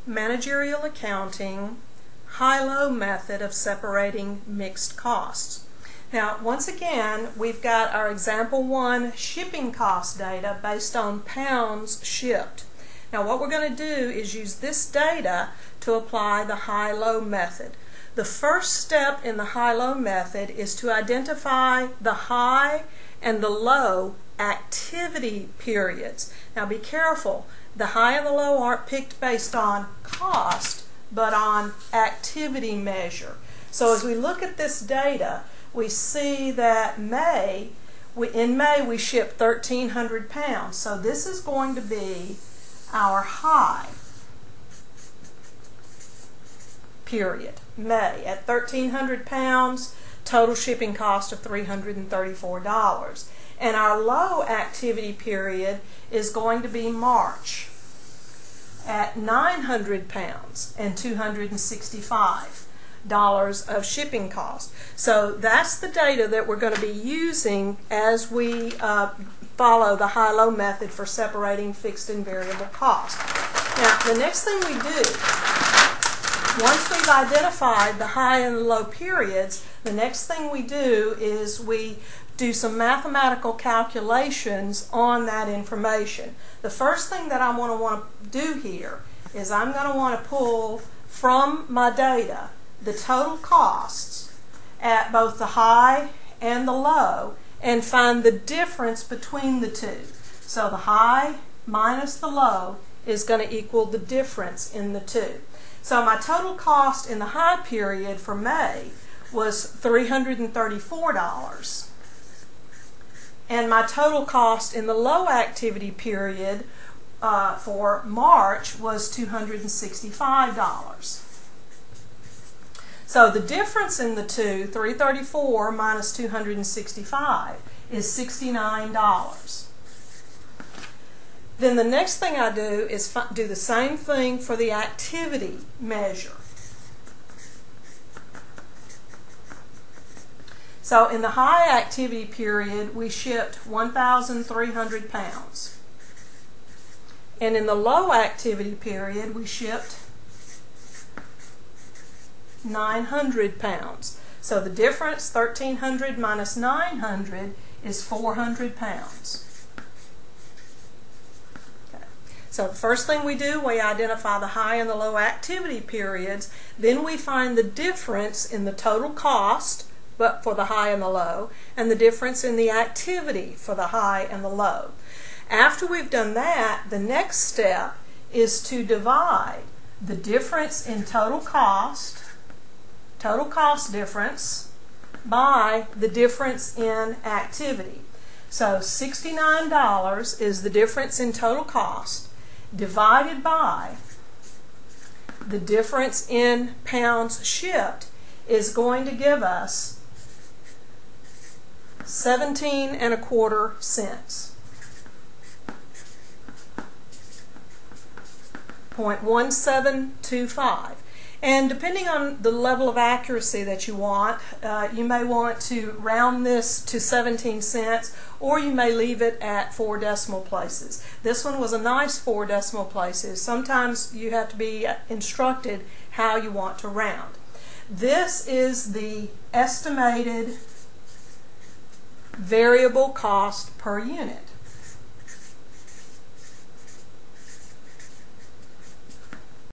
managerial accounting high-low method of separating mixed costs. Now, once again, we've got our example 1 shipping cost data based on pounds shipped. Now, what we're going to do is use this data to apply the high-low method. The first step in the high-low method is to identify the high and the low activity periods. Now, be careful. The high and the low aren't picked based on cost, but on activity measure. So as we look at this data, we see that in May we shipped 1,300 pounds. So this is going to be our high period, May, at 1,300 pounds, total shipping cost of $334. And our low activity period is going to be March at 900 pounds and $265 of shipping cost. So that's the data that we're going to be using as we follow the high-low method for separating fixed and variable cost. Now, the next thing we do, once we've identified the high and the low periods, the next thing we do is we do some mathematical calculations on that information. The first thing that I want to do here is I'm going to want to pull from my data the total costs at both the high and the low and find the difference between the two. So the high minus the low is going to equal the difference in the two. So my total cost in the high period for May was $334. And my total cost in the low activity period for March was $265. So the difference in the two, $334 minus $265, is $69. Then the next thing I do is do the same thing for the activity measure. So in the high activity period, we shipped 1,300 pounds. And in the low activity period, we shipped 900 pounds. So the difference, 1,300 minus 900, is 400 pounds. Okay. So the first thing we do, we identify the high and the low activity periods. Then we find the difference in the total cost but for the high and the low, and the difference in the activity for the high and the low. After we've done that, the next step is to divide the difference in total cost difference, by the difference in activity. So $69 is the difference in total cost divided by the difference in pounds shipped is going to give us 17.25 cents. 0.1725. And depending on the level of accuracy that you want, you may want to round this to 17 cents, or you may leave it at 4 decimal places. This one was a nice 4 decimal places. Sometimes you have to be instructed how you want to round. This is the estimated variable cost per unit.